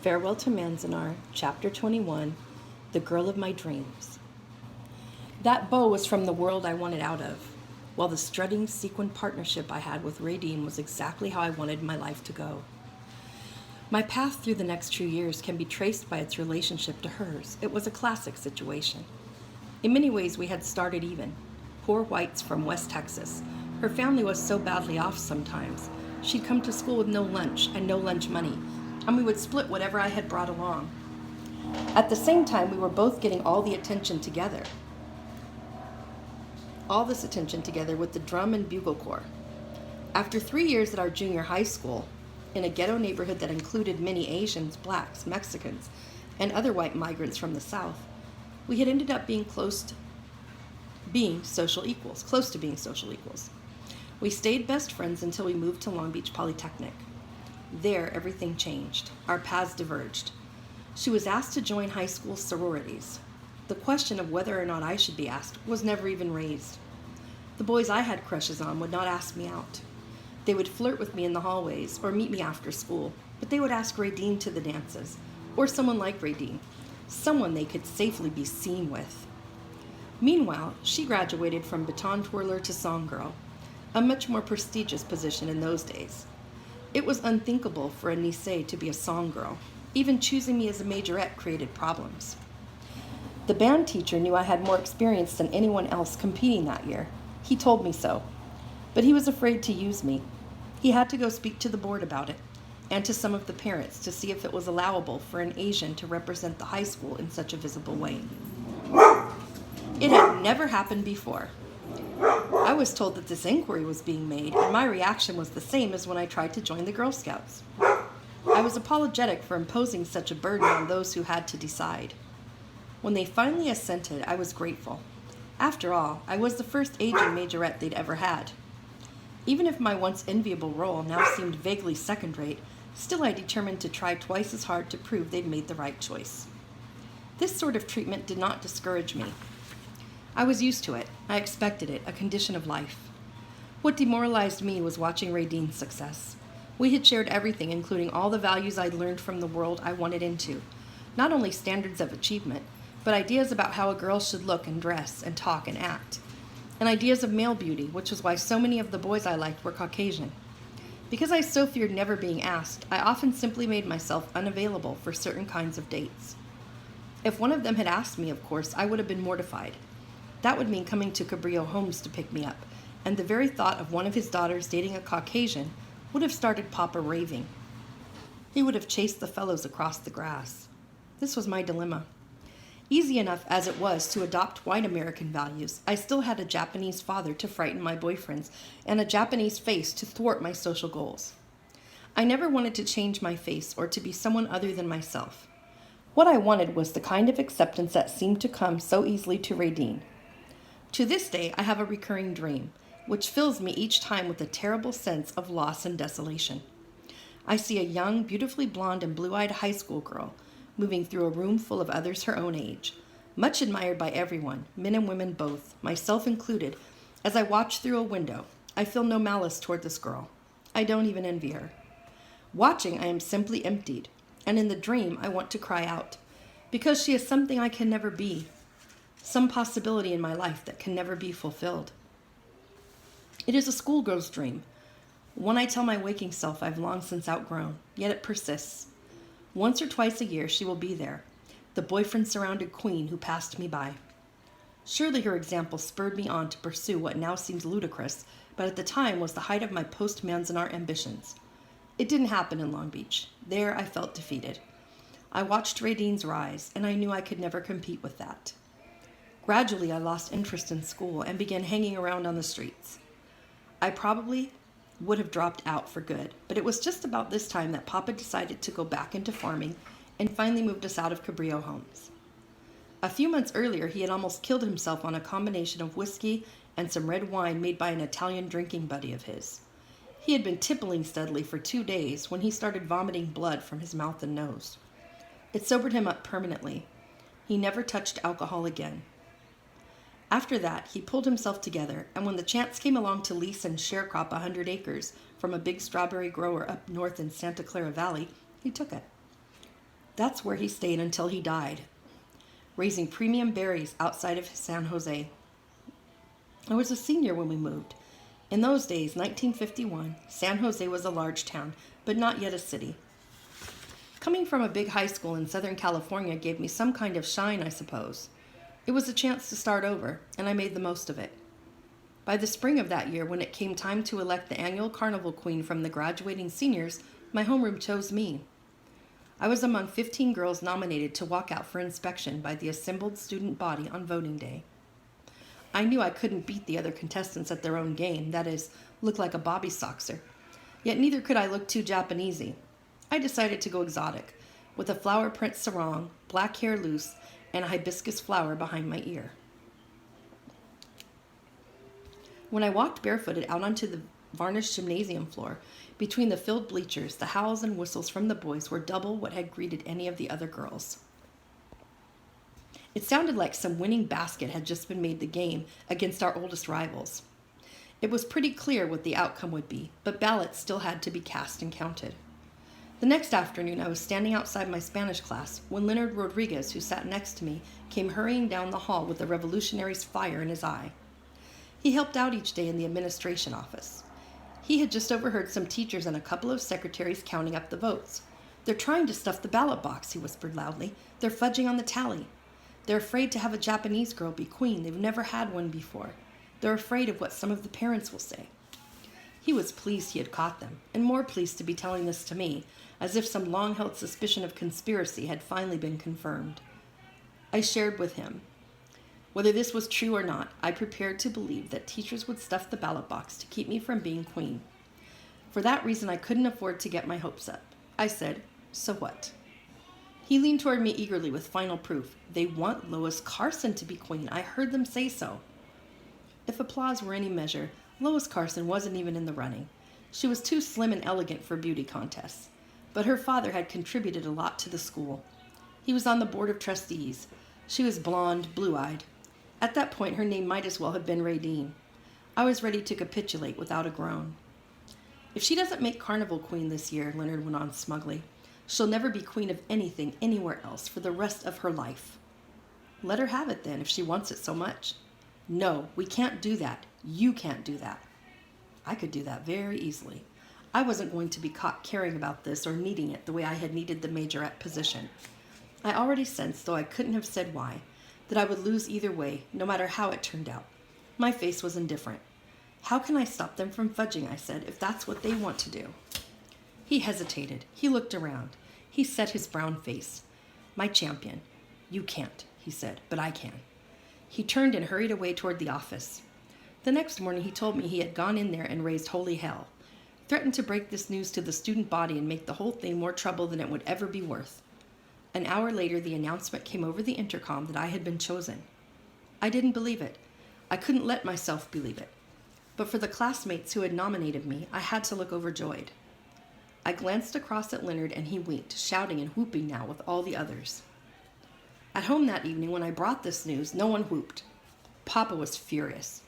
Farewell to Manzanar, Chapter 21, The Girl of My Dreams. That beau was from the world I wanted out of, while the strutting sequin partnership I had with Radine was exactly how I wanted my life to go. My path through the next 2 years can be traced by its relationship to hers. It was a classic situation. In many ways, we had started even. Poor whites from West Texas. Her family was so badly off sometimes. She'd come to school with no lunch and no lunch money, and we would split whatever I had brought along. At the same time, we were both getting all this attention together with the drum and bugle corps. After 3 years at our junior high school, in a ghetto neighborhood that included many Asians, blacks, Mexicans, and other white migrants from the South, we had ended up being close to being social equals. We stayed best friends until we moved to Long Beach Polytechnic. There, everything changed. Our paths diverged. She was asked to join high school sororities. The question of whether or not I should be asked was never even raised. The boys I had crushes on would not ask me out. They would flirt with me in the hallways or meet me after school, but they would ask Radine to the dances, or someone like Radine, someone they could safely be seen with. Meanwhile, she graduated from baton twirler to song girl, a much more prestigious position in those days. It was unthinkable for a Nisei to be a song girl. Even choosing me as a majorette created problems. The band teacher knew I had more experience than anyone else competing that year. He told me so, but he was afraid to use me. He had to go speak to the board about it, and to some of the parents to see if it was allowable for an Asian to represent the high school in such a visible way. It had never happened before. I was told that this inquiry was being made, and my reaction was the same as when I tried to join the Girl Scouts. I was apologetic for imposing such a burden on those who had to decide. When they finally assented, I was grateful. After all, I was the first Asian majorette they'd ever had. Even if my once enviable role now seemed vaguely second-rate, still I determined to try twice as hard to prove they'd made the right choice. This sort of treatment did not discourage me. I was used to it. I expected it, a condition of life. What demoralized me was watching Radine's success. We had shared everything, including all the values I'd learned from the world I wanted into. Not only standards of achievement, but ideas about how a girl should look and dress and talk and act. And ideas of male beauty, which was why so many of the boys I liked were Caucasian. Because I so feared never being asked, I often simply made myself unavailable for certain kinds of dates. If one of them had asked me, of course, I would have been mortified. That would mean coming to Cabrillo Homes to pick me up, and the very thought of one of his daughters dating a Caucasian would have started Papa raving. He would have chased the fellows across the grass. This was my dilemma. Easy enough as it was to adopt white American values, I still had a Japanese father to frighten my boyfriends and a Japanese face to thwart my social goals. I never wanted to change my face or to be someone other than myself. What I wanted was the kind of acceptance that seemed to come so easily to Radine. To this day, I have a recurring dream, which fills me each time with a terrible sense of loss and desolation. I see a young, beautifully blonde and blue-eyed high school girl moving through a room full of others her own age, much admired by everyone, men and women both, myself included. As I watch through a window, I feel no malice toward this girl. I don't even envy her. Watching, I am simply emptied, and in the dream, I want to cry out, because she is something I can never be, some possibility in my life that can never be fulfilled. It is a schoolgirl's dream, one I tell my waking self I've long since outgrown, yet it persists. Once or twice a year she will be there, the boyfriend-surrounded queen who passed me by. Surely her example spurred me on to pursue what now seems ludicrous, but at the time was the height of my post-Manzanar ambitions. It didn't happen in Long Beach. There I felt defeated. I watched Radine's rise, and I knew I could never compete with that. Gradually I lost interest in school and began hanging around on the streets. I probably would have dropped out for good, but it was just about this time that Papa decided to go back into farming and finally moved us out of Cabrillo Homes. A few months earlier, he had almost killed himself on a combination of whiskey and some red wine made by an Italian drinking buddy of his. He had been tippling steadily for 2 days when he started vomiting blood from his mouth and nose. It sobered him up permanently. He never touched alcohol again. After that, he pulled himself together, and when the chance came along to lease and sharecrop 100 acres from a big strawberry grower up north in Santa Clara Valley, he took it. That's where he stayed until he died, raising premium berries outside of San Jose. I was a senior when we moved. In those days, 1951, San Jose was a large town, but not yet a city. Coming from a big high school in Southern California gave me some kind of shine, I suppose. It was a chance to start over, and I made the most of it. By the spring of that year, when it came time to elect the annual carnival queen from the graduating seniors, my homeroom chose me. I was among 15 girls nominated to walk out for inspection by the assembled student body on voting day. I knew I couldn't beat the other contestants at their own game, that is, look like a bobby soxer. Yet neither could I look too Japanesey. I decided to go exotic, with a flower print sarong, black hair loose, and a hibiscus flower behind my ear. When I walked barefooted out onto the varnished gymnasium floor, between the filled bleachers, the howls and whistles from the boys were double what had greeted any of the other girls. It sounded like some winning basket had just been made the game against our oldest rivals. It was pretty clear what the outcome would be, but ballots still had to be cast and counted. The next afternoon, I was standing outside my Spanish class when Leonard Rodriguez, who sat next to me, came hurrying down the hall with a revolutionary's fire in his eye. He helped out each day in the administration office. He had just overheard some teachers and a couple of secretaries counting up the votes. "They're trying to stuff the ballot box," he whispered loudly. "They're fudging on the tally. They're afraid to have a Japanese girl be queen. They've never had one before. They're afraid of what some of the parents will say." He was pleased he had caught them, and more pleased to be telling this to me, as if some long-held suspicion of conspiracy had finally been confirmed. I shared with him. Whether this was true or not, I prepared to believe that teachers would stuff the ballot box to keep me from being queen. For that reason, I couldn't afford to get my hopes up. I said, "So what?" He leaned toward me eagerly with final proof. "They want Lois Carson to be queen. I heard them say so." If applause were any measure, Lois Carson wasn't even in the running. She was too slim and elegant for beauty contests. But her father had contributed a lot to the school. He was on the board of trustees. She was blonde, blue-eyed. At that point, her name might as well have been Radine. I was ready to capitulate without a groan. "If she doesn't make Carnival Queen this year," Leonard went on smugly, "she'll never be queen of anything anywhere else for the rest of her life." "Let her have it then, if she wants it so much." "No, we can't do that. You can't do that." I could do that very easily. I wasn't going to be caught caring about this or needing it the way I had needed the majorette position. I already sensed, though I couldn't have said why, that I would lose either way, no matter how it turned out. My face was indifferent. "How can I stop them from fudging," I said, "if that's what they want to do?" He hesitated. He looked around. He set his brown face. "My champion. You can't," he said, "but I can." He turned and hurried away toward the office. The next morning he told me he had gone in there and raised holy hell. Threatened to break this news to the student body and make the whole thing more trouble than it would ever be worth. An hour later, the announcement came over the intercom that I had been chosen. I didn't believe it. I couldn't let myself believe it. But for the classmates who had nominated me, I had to look overjoyed. I glanced across at Leonard, and he winked, shouting and whooping now with all the others. At home that evening, when I brought this news, no one whooped. Papa was furious.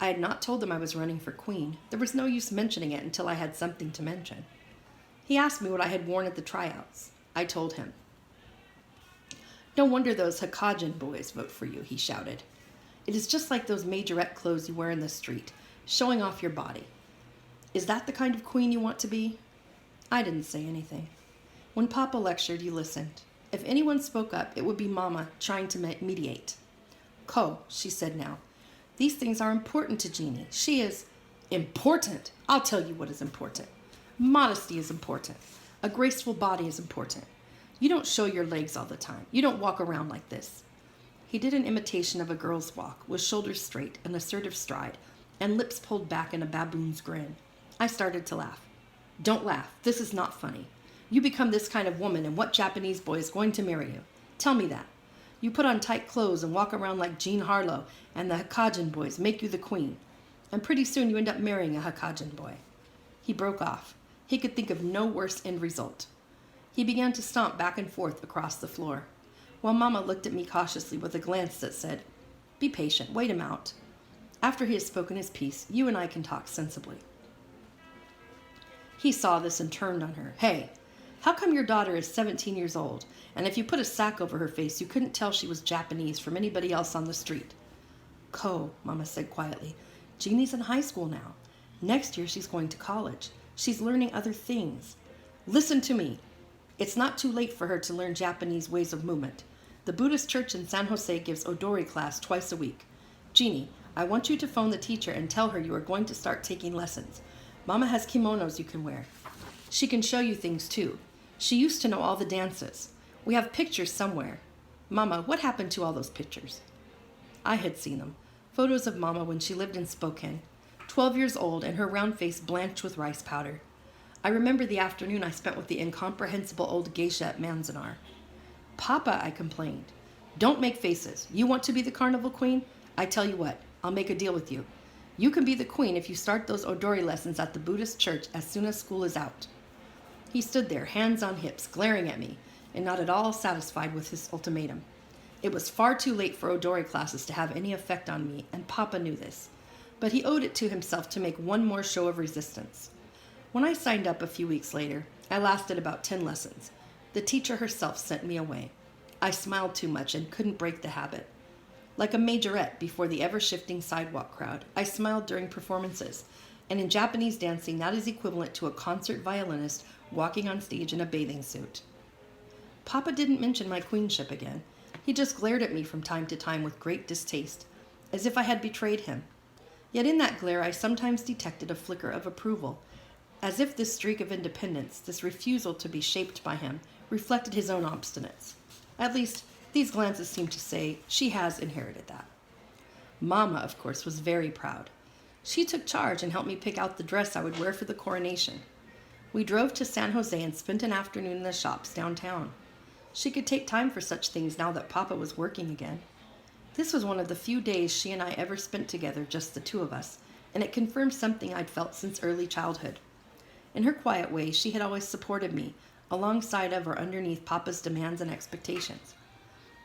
I had not told him I was running for queen. There was no use mentioning it until I had something to mention. He asked me what I had worn at the tryouts. I told him. "No wonder those Hakajin boys vote for you," he shouted. "It is just like those majorette clothes you wear in the street, showing off your body. Is that the kind of queen you want to be?" I didn't say anything. When Papa lectured, he listened. If anyone spoke up, it would be Mama trying to mediate. "Ko," she said now, "these things are important to Jeannie. She is—" "Important? I'll tell you what is important. Modesty is important. A graceful body is important. You don't show your legs all the time. You don't walk around like this." He did an imitation of a girl's walk, with shoulders straight, an assertive stride, and lips pulled back in a baboon's grin. I started to laugh. "Don't laugh. This is not funny. You become this kind of woman, and what Japanese boy is going to marry you? Tell me that. You put on tight clothes and walk around like Jean Harlow, and the Hakajin boys make you the queen. And pretty soon you end up marrying a Hakajin boy." He broke off. He could think of no worse end result. He began to stomp back and forth across the floor, while Mama looked at me cautiously with a glance that said, "Be patient, wait him out. After he has spoken his piece, you and I can talk sensibly." He saw this and turned on her. "Hey, How come your daughter is 17 years old, and if you put a sack over her face, you couldn't tell she was Japanese from anybody else on the street? Ko, Mama said quietly, Jeannie's in high school now. Next year she's going to college. She's learning other things. Listen to me. It's not too late for her to learn Japanese ways of movement. The Buddhist church in San Jose gives odori class twice a week. Jeannie, I want you to phone the teacher and tell her you are going to start taking lessons. Mama has kimonos you can wear. She can show you things too. She used to know all the dances. We have pictures somewhere. Mama, what happened to all those pictures? I had seen them. Photos of Mama when she lived in Spokane, 12 years old and her round face blanched with rice powder. I remember the afternoon I spent with the incomprehensible old geisha at Manzanar. Papa, I complained. Don't make faces. You want to be the carnival queen? I tell you what, I'll make a deal with you. You can be the queen if you start those odori lessons at the Buddhist church as soon as school is out. He stood there, hands on hips, glaring at me, and not at all satisfied with his ultimatum. It was far too late for odori classes to have any effect on me, and Papa knew this. But he owed it to himself to make one more show of resistance. When I signed up a few weeks later, I lasted about 10 lessons. The teacher herself sent me away. I smiled too much and couldn't break the habit. Like a majorette before the ever-shifting sidewalk crowd, I smiled during performances, and in Japanese dancing that is equivalent to a concert violinist walking on stage in a bathing suit. Papa didn't mention my queenship again. He just glared at me from time to time with great distaste, as if I had betrayed him. Yet in that glare I sometimes detected a flicker of approval, as if this streak of independence, this refusal to be shaped by him, reflected his own obstinance. At least, these glances seemed to say, she has inherited that. Mama, of course, was very proud. She took charge and helped me pick out the dress I would wear for the coronation. We drove to San Jose and spent an afternoon in the shops downtown. She could take time for such things now that Papa was working again. This was one of the few days she and I ever spent together, just the two of us, and it confirmed something I'd felt since early childhood. In her quiet way, she had always supported me, alongside of or underneath Papa's demands and expectations.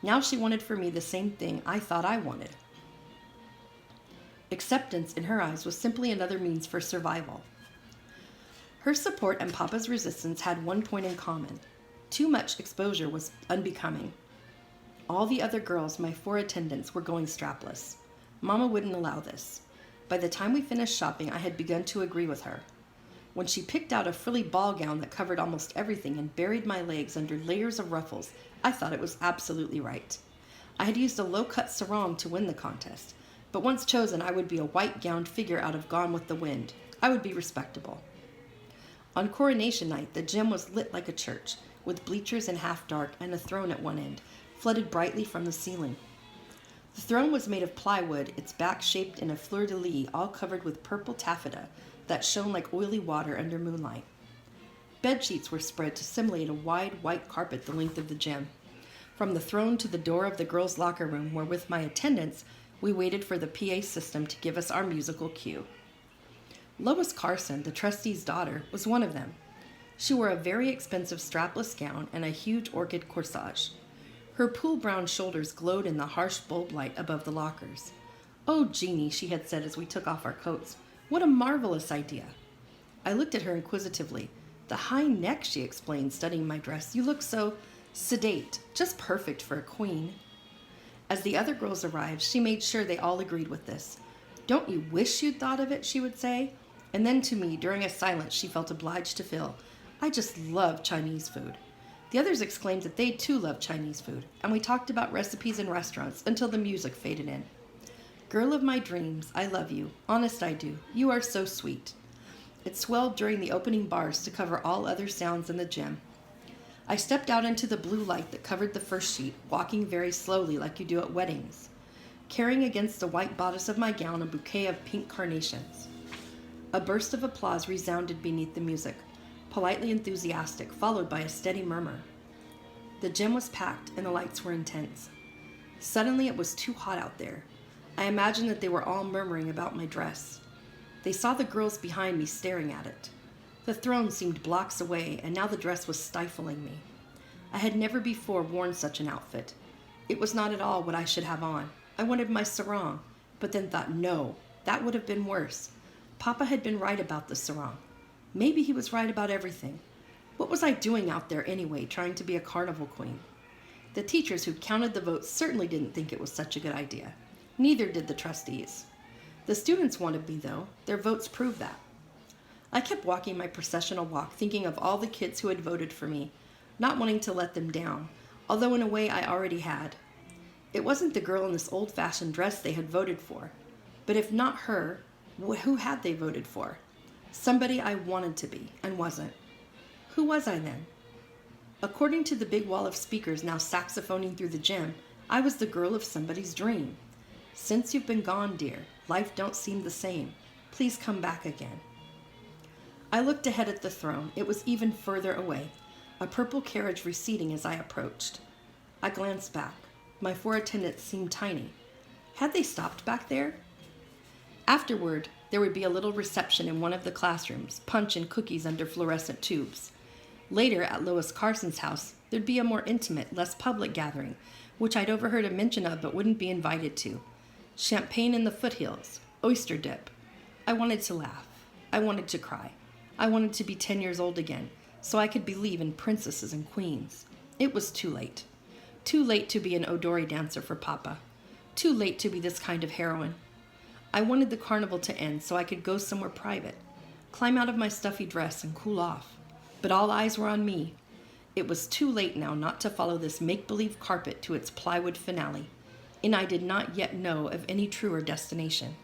Now she wanted for me the same thing I thought I wanted. Acceptance, in her eyes, was simply another means for survival. Her support and Papa's resistance had one point in common. Too much exposure was unbecoming. All the other girls, my 4 attendants, were going strapless. Mama wouldn't allow this. By the time we finished shopping, I had begun to agree with her. When she picked out a frilly ball gown that covered almost everything and buried my legs under layers of ruffles, I thought it was absolutely right. I had used a low-cut sarong to win the contest, but once chosen, I would be a white-gowned figure out of Gone with the Wind. I would be respectable. On coronation night, the gym was lit like a church, with bleachers in half dark and a throne at one end, flooded brightly from the ceiling. The throne was made of plywood, its back shaped in a fleur-de-lis, all covered with purple taffeta that shone like oily water under moonlight. Bed sheets were spread to simulate a wide white carpet the length of the gym. From the throne to the door of the girls' locker room, where with my attendants, we waited for the PA system to give us our musical cue. Lois Carson, the trustee's daughter, was one of them. She wore a very expensive strapless gown and a huge orchid corsage. Her pool-brown shoulders glowed in the harsh bulb light above the lockers. "Oh, Jeannie," she had said as we took off our coats, "what a marvelous idea." I looked at her inquisitively. "The high neck," she explained, studying my dress. "You look so sedate, just perfect for a queen." As the other girls arrived, she made sure they all agreed with this. "Don't you wish you'd thought of it?" she would say. And then to me, during a silence she felt obliged to fill, "I just love Chinese food." The others exclaimed that they too loved Chinese food, and we talked about recipes and restaurants until the music faded in. "Girl of my dreams, I love you. Honest I do. You are so sweet." It swelled during the opening bars to cover all other sounds in the gym. I stepped out into the blue light that covered the first sheet, walking very slowly like you do at weddings, carrying against the white bodice of my gown a bouquet of pink carnations. A burst of applause resounded beneath the music, politely enthusiastic, followed by a steady murmur. The gym was packed and the lights were intense. Suddenly it was too hot out there. I imagined that they were all murmuring about my dress. They saw the girls behind me staring at it. The throne seemed blocks away, and now the dress was stifling me. I had never before worn such an outfit. It was not at all what I should have on. I wanted my sarong, but then thought, no, that would have been worse. Papa had been right about the sarong. Maybe he was right about everything. What was I doing out there anyway, trying to be a carnival queen? The teachers who counted the votes certainly didn't think it was such a good idea. Neither did the trustees. The students wanted me, though. Their votes proved that. I kept walking my processional walk, thinking of all the kids who had voted for me, not wanting to let them down, although in a way I already had. It wasn't the girl in this old-fashioned dress they had voted for, but if not her, who had they voted for? Somebody I wanted to be, and wasn't. Who was I then? According to the big wall of speakers now saxophoning through the gym, I was the girl of somebody's dream. Since you've been gone, dear, life don't seem the same. Please come back again. I looked ahead at the throne. It was even further away, a purple carriage receding as I approached. I glanced back. My four attendants seemed tiny. Had they stopped back there? Afterward, there would be a little reception in one of the classrooms, punch and cookies under fluorescent tubes. Later, at Lois Carson's house, there'd be a more intimate, less public gathering, which I'd overheard a mention of but wouldn't be invited to. Champagne in the foothills, oyster dip. I wanted to laugh. I wanted to cry. I wanted to be 10 years old again, so I could believe in princesses and queens. It was too late. Too late to be an Odori dancer for Papa. Too late to be this kind of heroine. I wanted the carnival to end so I could go somewhere private, climb out of my stuffy dress and cool off. But all eyes were on me. It was too late now not to follow this make-believe carpet to its plywood finale, and I did not yet know of any truer destination.